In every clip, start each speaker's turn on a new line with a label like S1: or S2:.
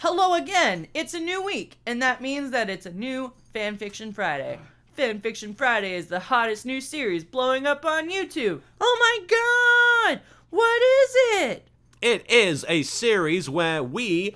S1: Hello again! It's a new week, and that means that it's a new Fanfiction Friday. Fanfiction Friday is the hottest new series blowing up on YouTube. Oh my god! What is it?
S2: It is a series where we,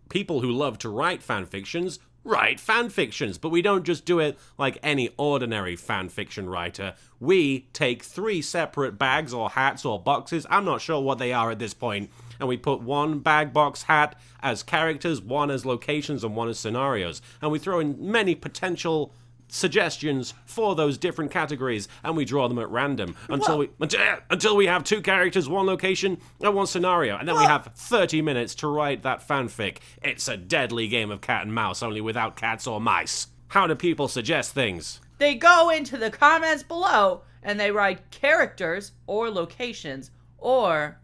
S2: people who love to write fanfictions, write fanfictions, but we don't just do it like any ordinary fanfiction writer. We take 3 separate bags or hats or boxes, I'm not sure what they are at this point, and we put one bag, box, hat as characters, one as locations, and one as scenarios, and we throw in many potential suggestions for those different categories, and we draw them at random until we have 2 characters, 1 location, and 1 scenario, and then we have 30 minutes to write that fanfic. It's a deadly game of cat and mouse, only without cats or mice. How do people suggest things?
S1: They go into the comments below, and they write characters, or locations, or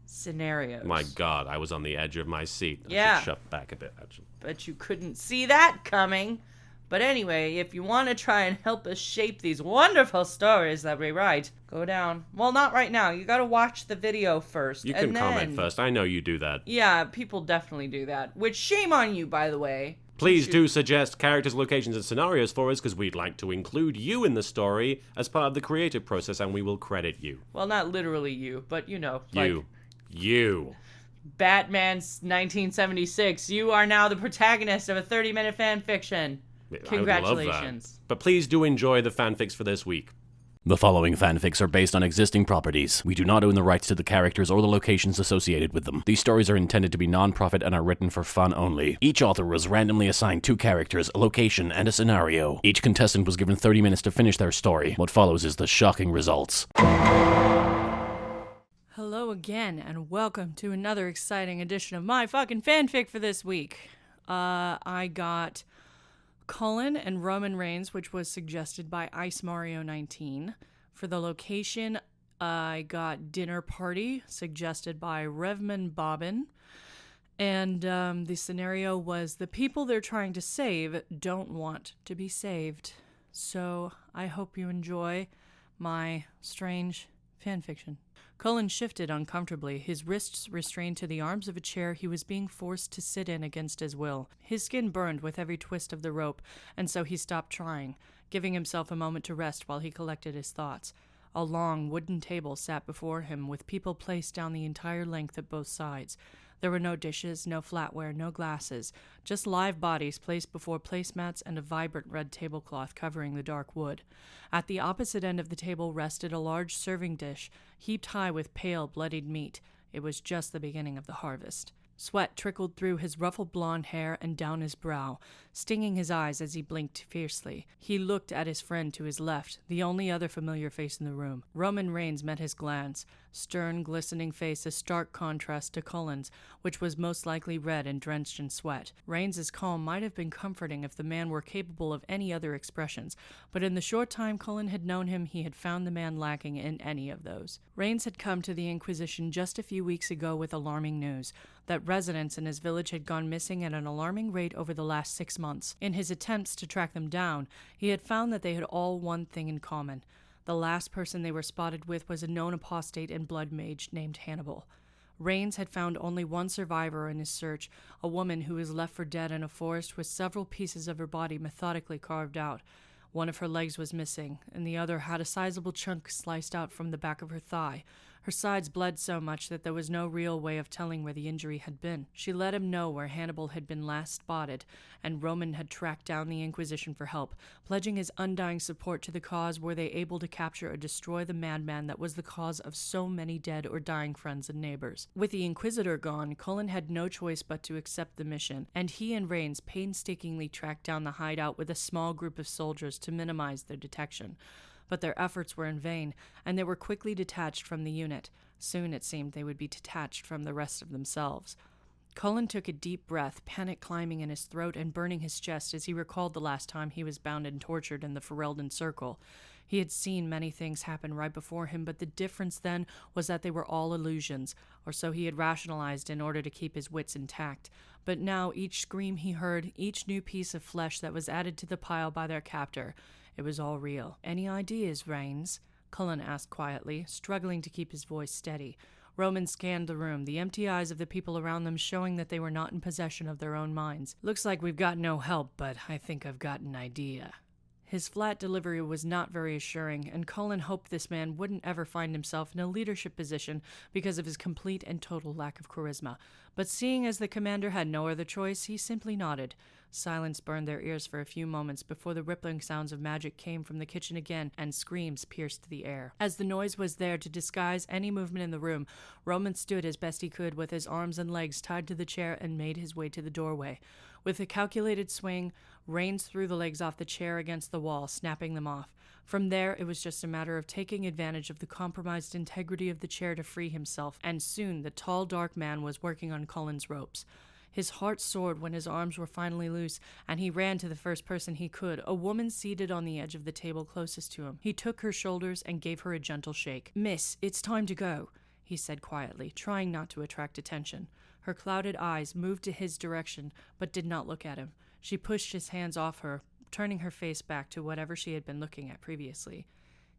S1: scenarios.
S2: My god, I was on the edge of my seat.
S1: Yeah.
S2: I should shut back a bit, actually.
S1: Bet you couldn't see that coming. But anyway, if you want to try and help us shape these wonderful stories that we write, go down. Well, not right now. You gotta watch the video first.
S2: You can comment first. I know you do that.
S1: Yeah, people definitely do that. Which, shame on you, by the way.
S2: Please do suggest characters, locations, and scenarios for us, because we'd like to include you in the story as part of the creative process, and we will credit you.
S1: Well, not literally you, but you know.
S2: You.
S1: Batman's 1976. You are now the protagonist of a 30-minute fan fiction. Congratulations.
S2: I would love that. But please do enjoy the fanfics for this week.
S3: The following fanfics are based on existing properties. We do not own the rights to the characters or the locations associated with them. These stories are intended to be non-profit and are written for fun only. Each author was randomly assigned 2 characters, a location, and a scenario. Each contestant was given 30 minutes to finish their story. What follows is the shocking results.
S1: Hello again, and welcome to another exciting edition of my fucking fanfic for this week. I got Cullen and Roman Reigns, which was suggested by Ice Mario 19. For the location, I got Dinner Party, suggested by Revman Bobbin. And the scenario was the people they're trying to save don't want to be saved. So I hope you enjoy my strange fanfiction. Cullen shifted uncomfortably, his wrists restrained to the arms of a chair he was being forced to sit in against his will. His skin burned with every twist of the rope, and so he stopped trying, giving himself a moment to rest while he collected his thoughts. A long wooden table sat before him, with people placed down the entire length at both sides. There were no dishes, no flatware, no glasses, just live bodies placed before placemats and a vibrant red tablecloth covering the dark wood. At the opposite end of the table rested a large serving dish, heaped high with pale, bloodied meat. It was just the beginning of the harvest. Sweat trickled through his ruffled blonde hair and down his brow, stinging his eyes as he blinked fiercely. He looked at his friend to his left, the only other familiar face in the room. Roman Reigns met his glance, stern, glistening face, a stark contrast to Cullen's, which was most likely red and drenched in sweat. Reigns' calm might have been comforting if the man were capable of any other expressions, but in the short time Cullen had known him, he had found the man lacking in any of those. Reigns had come to the Inquisition just a few weeks ago with alarming news that residents in his village had gone missing at an alarming rate over the last 6 months. In his attempts to track them down, he had found that they had all one thing in common. The last person they were spotted with was a known apostate and blood mage named Hannibal. Reigns had found only one survivor in his search, a woman who was left for dead in a forest with several pieces of her body methodically carved out. One of her legs was missing, and the other had a sizable chunk sliced out from the back of her thigh. Her sides bled so much that there was no real way of telling where the injury had been. She let him know where Hannibal had been last spotted, and Roman had tracked down the Inquisition for help, pledging his undying support to the cause were they able to capture or destroy the madman that was the cause of so many dead or dying friends and neighbors. With the Inquisitor gone, Cullen had no choice but to accept the mission, and he and Reigns painstakingly tracked down the hideout with a small group of soldiers to minimize their detection. But their efforts were in vain, and they were quickly detached from the unit. Soon, it seemed, they would be detached from the rest of themselves. Cullen took a deep breath, panic climbing in his throat and burning his chest as he recalled the last time he was bound and tortured in the Ferelden Circle. He had seen many things happen right before him, but the difference then was that they were all illusions, or so he had rationalized in order to keep his wits intact. But now each scream he heard, each new piece of flesh that was added to the pile by their captor, it was all real. "Any ideas, Reigns?" Cullen asked quietly, struggling to keep his voice steady. Roman scanned the room, the empty eyes of the people around them showing that they were not in possession of their own minds. Looks like we've got no help, but I think I've got an idea. His flat delivery was not very assuring, and Cullen hoped this man wouldn't ever find himself in a leadership position because of his complete and total lack of charisma. But seeing as the commander had no other choice, he simply nodded. Silence burned their ears for a few moments before the rippling sounds of magic came from the kitchen again, and screams pierced the air. As the noise was there to disguise any movement in the room, Roman stood as best he could with his arms and legs tied to the chair and made his way to the doorway. With a calculated swing, Rains threw the legs off the chair against the wall, snapping them off. From there, it was just a matter of taking advantage of the compromised integrity of the chair to free himself, and soon the tall, dark man was working on Cullen's ropes. His heart soared when his arms were finally loose, and he ran to the first person he could, a woman seated on the edge of the table closest to him. He took her shoulders and gave her a gentle shake. "Miss, it's time to go," he said quietly, trying not to attract attention. Her clouded eyes moved to his direction, but did not look at him. She pushed his hands off her, turning her face back to whatever she had been looking at previously.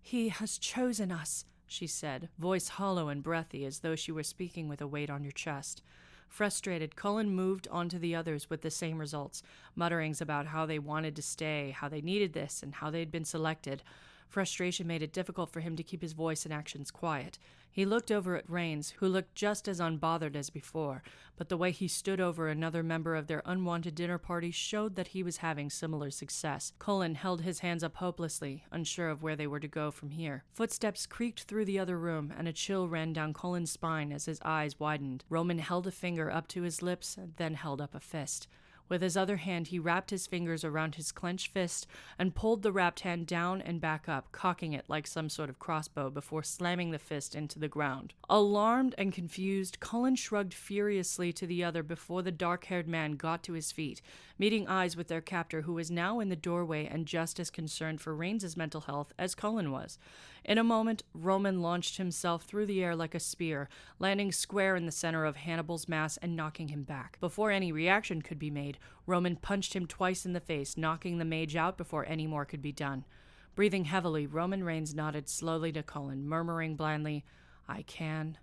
S1: "He has chosen us," she said, voice hollow and breathy as though she were speaking with a weight on your chest. Frustrated, Cullen moved on to the others with the same results, mutterings about how they wanted to stay, how they needed this, and how they'd been selected. Frustration made it difficult for him to keep his voice and actions quiet. He looked over at Rains, who looked just as unbothered as before, but the way he stood over another member of their unwanted dinner party showed that he was having similar success. Cullen held his hands up hopelessly, unsure of where they were to go from here. Footsteps creaked through the other room, and a chill ran down Cullen's spine as his eyes widened. Roman held a finger up to his lips, then held up a fist. With his other hand, he wrapped his fingers around his clenched fist and pulled the wrapped hand down and back up, cocking it like some sort of crossbow before slamming the fist into the ground. Alarmed and confused, Cullen shrugged furiously to the other before the dark-haired man got to his feet, meeting eyes with their captor, who was now in the doorway and just as concerned for Rains' mental health as Cullen was. In a moment, Roman launched himself through the air like a spear, landing square in the center of Hannibal's mass and knocking him back. Before any reaction could be made, Roman punched him twice in the face, knocking the mage out before any more could be done. Breathing heavily, Roman Reigns nodded slowly to Cullen, murmuring blandly, "I can,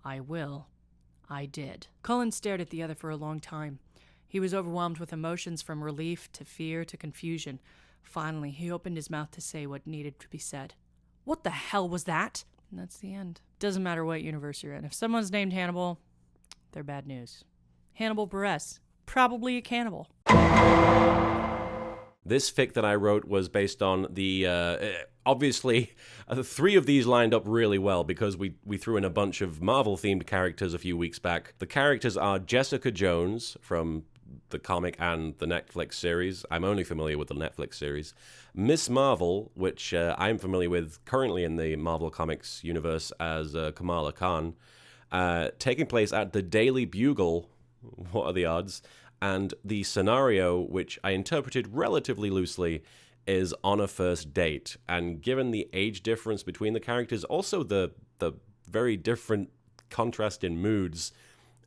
S1: I will, I did." Cullen stared at the other for a long time. He was overwhelmed with emotions from relief to fear to confusion. Finally, he opened his mouth to say what needed to be said. "What the hell was that?" And that's the end. Doesn't matter what universe you're in. If someone's named Hannibal, they're bad news. Hannibal Buress, probably a cannibal.
S2: This fic that I wrote was based on the, obviously, 3 of these lined up really well because we threw in a bunch of Marvel-themed characters a few weeks back. The characters are Jessica Jones from the comic and the Netflix series. I'm only familiar with the Netflix series. Miss Marvel, which I'm familiar with currently in the Marvel Comics universe as Kamala Khan, taking place at the Daily Bugle. What are the odds? And the scenario, which I interpreted relatively loosely, is on a first date. And given the age difference between the characters, also the very different contrast in moods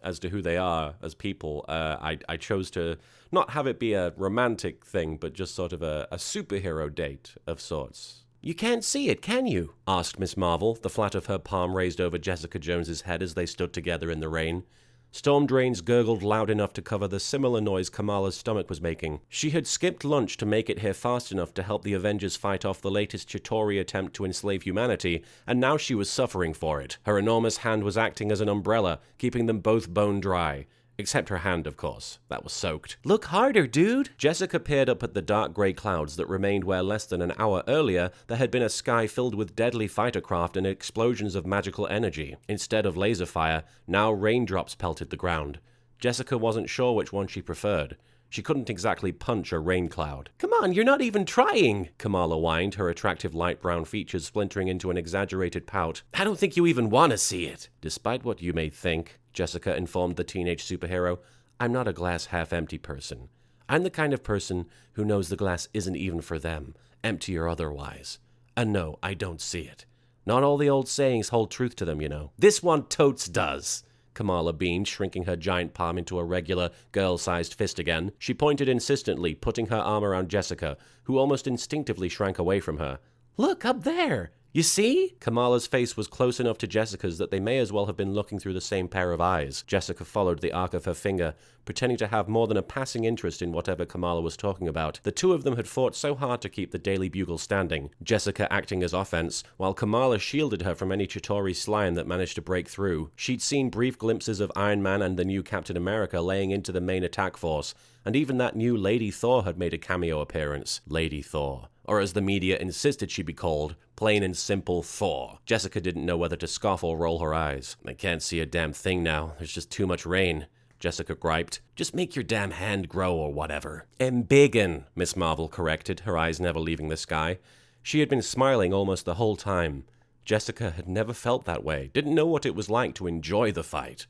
S2: as to who they are as people, I chose to not have it be a romantic thing, but just sort of a superhero date of sorts. "You can't see it, can you?" asked Miss Marvel, the flat of her palm raised over Jessica Jones's head as they stood together in the rain. Storm drains gurgled loud enough to cover the similar noise Kamala's stomach was making. She had skipped lunch to make it here fast enough to help the Avengers fight off the latest Chitauri attempt to enslave humanity, and now she was suffering for it. Her enormous hand was acting as an umbrella, keeping them both bone dry. Except her hand, of course. That was soaked. "Look harder, dude!" Jessica peered up at the dark grey clouds that remained where less than an hour earlier there had been a sky filled with deadly fighter craft and explosions of magical energy. Instead of laser fire, now raindrops pelted the ground. Jessica wasn't sure which one she preferred. She couldn't exactly punch a rain cloud. "Come on, you're not even trying!" Kamala whined, her attractive light brown features splintering into an exaggerated pout. "I don't think you even want to see it." "Despite what you may think," Jessica informed the teenage superhero, "I'm not a glass half-empty person. I'm the kind of person who knows the glass isn't even for them, empty or otherwise. And no, I don't see it. Not all the old sayings hold truth to them, you know." "This one totes does," Kamala beamed, shrinking her giant palm into a regular, girl-sized fist again. She pointed insistently, putting her arm around Jessica, who almost instinctively shrank away from her. "Look, up there!" You see? Kamala's face was close enough to Jessica's that they may as well have been looking through the same pair of eyes. Jessica followed the arc of her finger, pretending to have more than a passing interest in whatever Kamala was talking about. The two of them had fought so hard to keep the Daily Bugle standing, Jessica acting as offense, while Kamala shielded her from any Chitauri slime that managed to break through. She'd seen brief glimpses of Iron Man and the new Captain America laying into the main attack force, and even that new Lady Thor had made a cameo appearance. Lady Thor. Or as the media insisted she be called, plain and simple Thor. Jessica didn't know whether to scoff or roll her eyes. I can't see a damn thing now. There's just too much rain, Jessica griped. Just make your damn hand grow or whatever. Embiggen, Miss Marvel corrected, her eyes never leaving the sky. She had been smiling almost the whole time. Jessica had never felt that way, didn't know what it was like to enjoy the fight.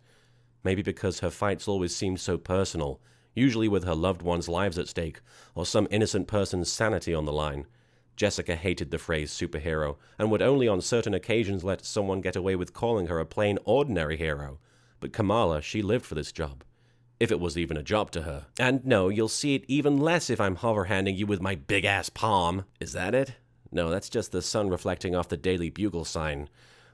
S2: Maybe because her fights always seemed so personal, usually with her loved ones' lives at stake, or some innocent person's sanity on the line. Jessica hated the phrase superhero, and would only on certain occasions let someone get away with calling her a plain, ordinary hero. But Kamala, she lived for this job. If it was even a job to her. And no, you'll see it even less if I'm hover-handing you with my big-ass palm. Is that it? No, that's just the sun reflecting off the Daily Bugle sign.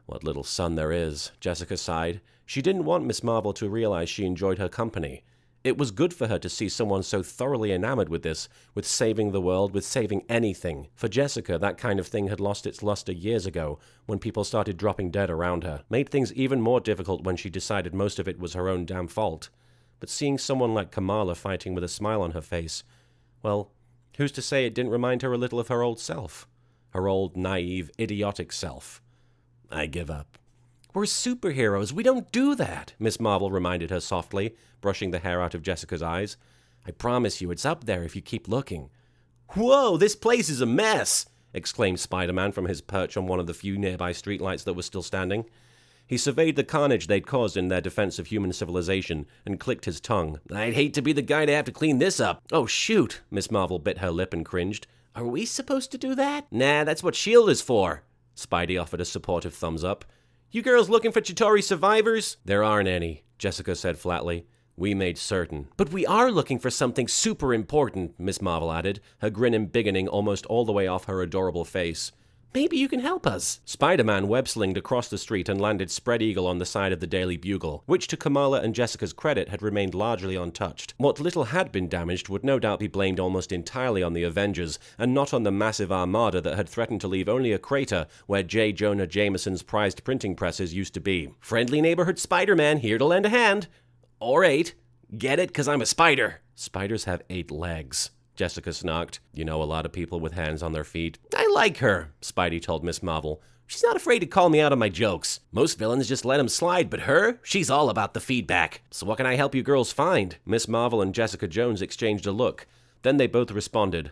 S2: What little sun there is, Jessica sighed. She didn't want Miss Marvel to realize she enjoyed her company. It was good for her to see someone so thoroughly enamored with this, with saving the world, with saving anything. For Jessica, that kind of thing had lost its luster years ago, when people started dropping dead around her. Made things even more difficult when she decided most of it was her own damn fault. But seeing someone like Kamala fighting with a smile on her face, well, who's to say it didn't remind her a little of her old self? Her old, naive, idiotic self. I give up. We're superheroes. We don't do that, Miss Marvel reminded her softly, brushing the hair out of Jessica's eyes. I promise you it's up there if you keep looking. Whoa, this place is a mess, exclaimed Spider-Man from his perch on one of the few nearby streetlights that were still standing. He surveyed the carnage they'd caused in their defense of human civilization and clicked his tongue. I'd hate to be the guy to have to clean this up. Oh, shoot, Miss Marvel bit her lip and cringed. Are we supposed to do that? Nah, that's what S.H.I.E.L.D. is for. Spidey offered a supportive thumbs up. You girls looking for Chitauri survivors? There aren't any, Jessica said flatly. We made certain. But we are looking for something super important, Miss Marvel added, her grin embiggening almost all the way off her adorable face. Maybe you can help us. Spider-Man web-slinged across the street and landed spread-eagle on the side of the Daily Bugle, which to Kamala and Jessica's credit had remained largely untouched. What little had been damaged would no doubt be blamed almost entirely on the Avengers, and not on the massive armada that had threatened to leave only a crater where J. Jonah Jameson's prized printing presses used to be. Friendly neighborhood Spider-Man here to lend a hand. Or 8. Get it? 'Cause I'm a spider. Spiders have 8 legs. Jessica snarked. You know a lot of people with hands on their feet. I like her, Spidey told Miss Marvel. She's not afraid to call me out on my jokes. Most villains just let them slide, but her? She's all about the feedback. So what can I help you girls find? Miss Marvel and Jessica Jones exchanged a look. Then they both responded.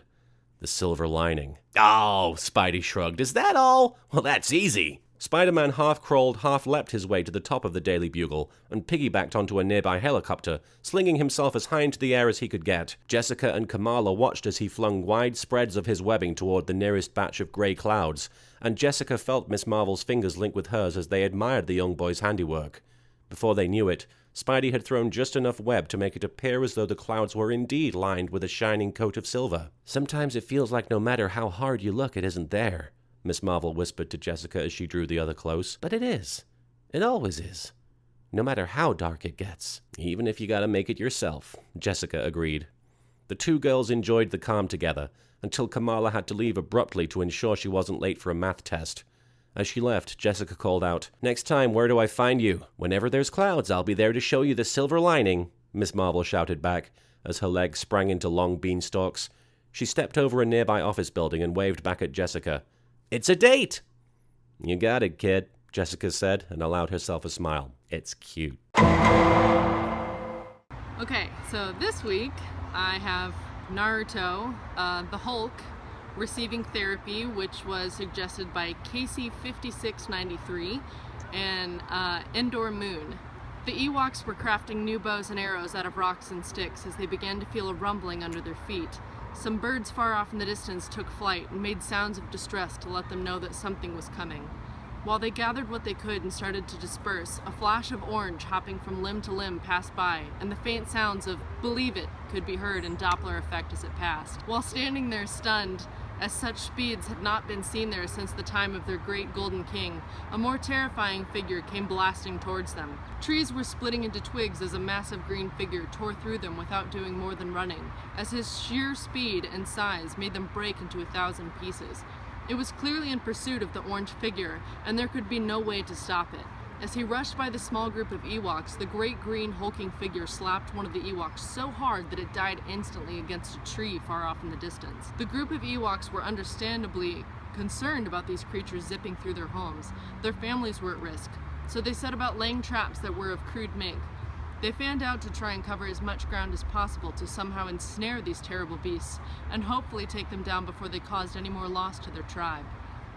S2: The silver lining. Oh, Spidey shrugged. Is that all? Well, that's easy. Spider-Man half-crawled, half-leapt his way to the top of the Daily Bugle and piggybacked onto a nearby helicopter, slinging himself as high into the air as he could get. Jessica and Kamala watched as he flung wide spreads of his webbing toward the nearest batch of grey clouds, and Jessica felt Miss Marvel's fingers link with hers as they admired the young boy's handiwork. Before they knew it, Spidey had thrown just enough web to make it appear as though the clouds were indeed lined with a shining coat of silver. Sometimes it feels like no matter how hard you look, it isn't there, Miss Marvel whispered to Jessica as she drew the other close. But it is. It always is. No matter how dark it gets. Even if you gotta make it yourself, Jessica agreed. The two girls enjoyed the calm together, until Kamala had to leave abruptly to ensure she wasn't late for a math test. As she left, Jessica called out, Next time, where do I find you? Whenever there's clouds, I'll be there to show you the silver lining, Miss Marvel shouted back, as her legs sprang into long beanstalks. She stepped over a nearby office building and waved back at Jessica. It's a date! You got it, kid, Jessica said, and allowed herself a smile. It's cute.
S1: Okay, so this week I have Naruto, the Hulk, receiving therapy, which was suggested by Casey5693, and Endor Moon. The Ewoks were crafting new bows and arrows out of rocks and sticks as they began to feel a rumbling under their feet. Some birds far off in the distance took flight and made sounds of distress to let them know that something was coming. While they gathered what they could and started to disperse, a flash of orange hopping from limb to limb passed by, and the faint sounds of "believe it" could be heard in Doppler effect as it passed. While standing there stunned, as such speeds had not been seen there since the time of their great golden king. A more terrifying figure came blasting towards them. Trees were splitting into twigs as a massive green figure tore through them without doing more than running, as his sheer speed and size made them break into 1,000 pieces. It was clearly in pursuit of the orange figure, and there could be no way to stop it. As he rushed by the small group of Ewoks, the great green hulking figure slapped one of the Ewoks so hard that it died instantly against a tree far off in the distance. The group of Ewoks were understandably concerned about these creatures zipping through their homes. Their families were at risk, so they set about laying traps that were of crude make. They fanned out to try and cover as much ground as possible to somehow ensnare these terrible beasts, and hopefully take them down before they caused any more loss to their tribe.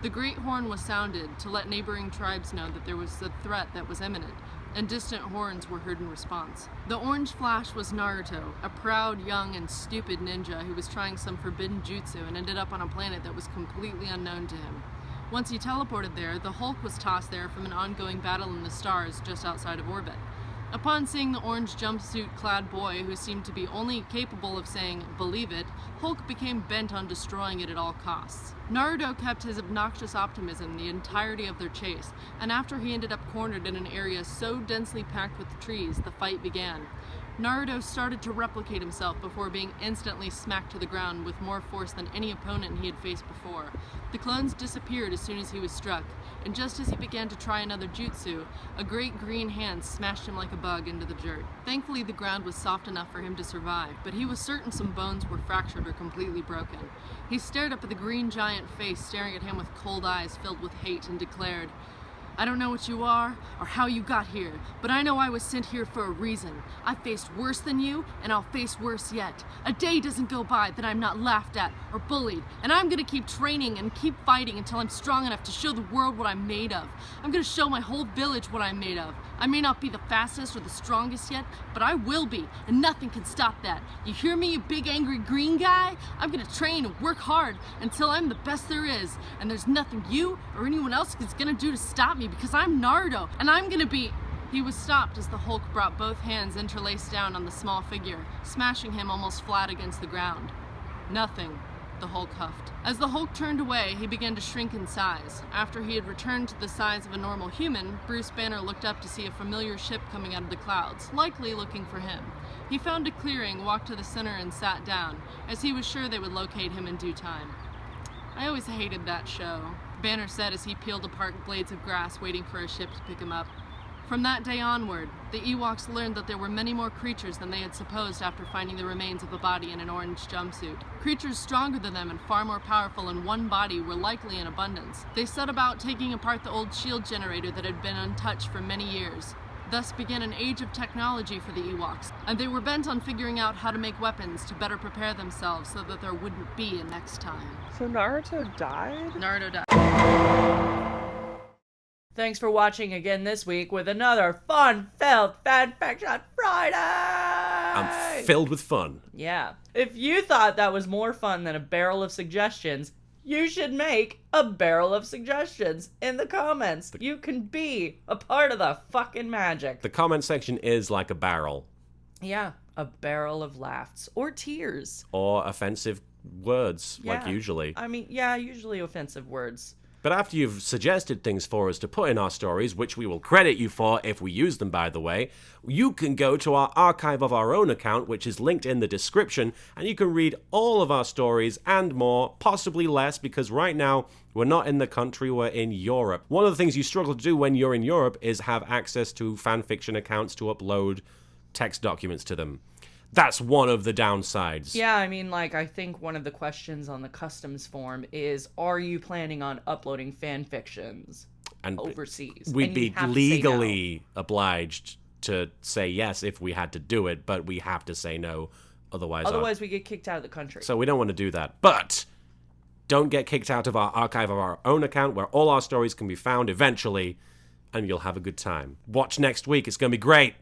S1: The great horn was sounded to let neighboring tribes know that there was a threat that was imminent, and distant horns were heard in response. The orange flash was Naruto, a proud, young, and stupid ninja who was trying some forbidden jutsu and ended up on a planet that was completely unknown to him. Once he teleported there, the Hulk was tossed there from an ongoing battle in the stars just outside of orbit. Upon seeing the orange jumpsuit-clad boy who seemed to be only capable of saying, "Believe it," Hulk became bent on destroying it at all costs. Naruto kept his obnoxious optimism the entirety of their chase, and after he ended up cornered in an area so densely packed with trees, the fight began. Naruto started to replicate himself before being instantly smacked to the ground with more force than any opponent he had faced before. The clones disappeared as soon as he was struck, and just as he began to try another jutsu, a great green hand smashed him like a bug into the dirt. Thankfully, the ground was soft enough for him to survive, but he was certain some bones were fractured or completely broken. He stared up at the green giant face staring at him with cold eyes filled with hate and declared, "I don't know what you are or how you got here, but I know I was sent here for a reason. I faced worse than you, and I'll face worse yet. A day doesn't go by that I'm not laughed at or bullied, and I'm gonna keep training and keep fighting until I'm strong enough to show the world what I'm made of. I'm gonna show my whole village what I'm made of. I may not be the fastest or the strongest yet, but I will be, and nothing can stop that. You hear me, you big angry green guy? I'm gonna train and work hard until I'm the best there is, and there's nothing you or anyone else is gonna do to stop me, because I'm Naruto, and I'm gonna be..." He was stopped as the Hulk brought both hands interlaced down on the small figure, smashing him almost flat against the ground. "Nothing," the Hulk huffed. As the Hulk turned away, he began to shrink in size. After he had returned to the size of a normal human, Bruce Banner looked up to see a familiar ship coming out of the clouds, likely looking for him. He found a clearing, walked to the center, and sat down, as he was sure they would locate him in due time. "I always hated that show," Banner said as he peeled apart blades of grass waiting for a ship to pick him up. From that day onward, the Ewoks learned that there were many more creatures than they had supposed after finding the remains of a body in an orange jumpsuit. Creatures stronger than them and far more powerful in one body were likely in abundance. They set about taking apart the old shield generator that had been untouched for many years. Thus began an age of technology for the Ewoks, and they were bent on figuring out how to make weapons to better prepare themselves so that there wouldn't be a next time.
S4: So Naruto died?
S1: Naruto died.
S5: Thanks for watching again this week with another fun-filled Fanfiction Friday!
S2: I'm filled with fun.
S5: Yeah. If you thought that was more fun than a barrel of suggestions, you should make a barrel of suggestions in the comments. You can be a part of the fucking magic.
S2: The comment section is like a barrel.
S5: Yeah, a barrel of laughs or tears.
S2: Or offensive words, like usually.
S5: I mean, yeah, usually offensive words.
S2: But after you've suggested things for us to put in our stories, which we will credit you for if we use them, by the way, you can go to our Archive of Our Own account, which is linked in the description, and you can read all of our stories and more, possibly less, because right now we're not in the country, we're in Europe. One of the things you struggle to do when you're in Europe is have access to fanfiction accounts to upload text documents to them. That's one of the downsides.
S5: Yeah, I mean, like, I think one of the questions on the customs form is, are you planning on uploading fan fictions overseas?
S2: We'd be legally obliged to say yes if we had to do it, but we have to say no, otherwise
S5: we get kicked out of the country.
S2: So we don't want to do that. But don't get kicked out of our Archive of Our Own account, where all our stories can be found eventually, and you'll have a good time. Watch next week, it's going to be great.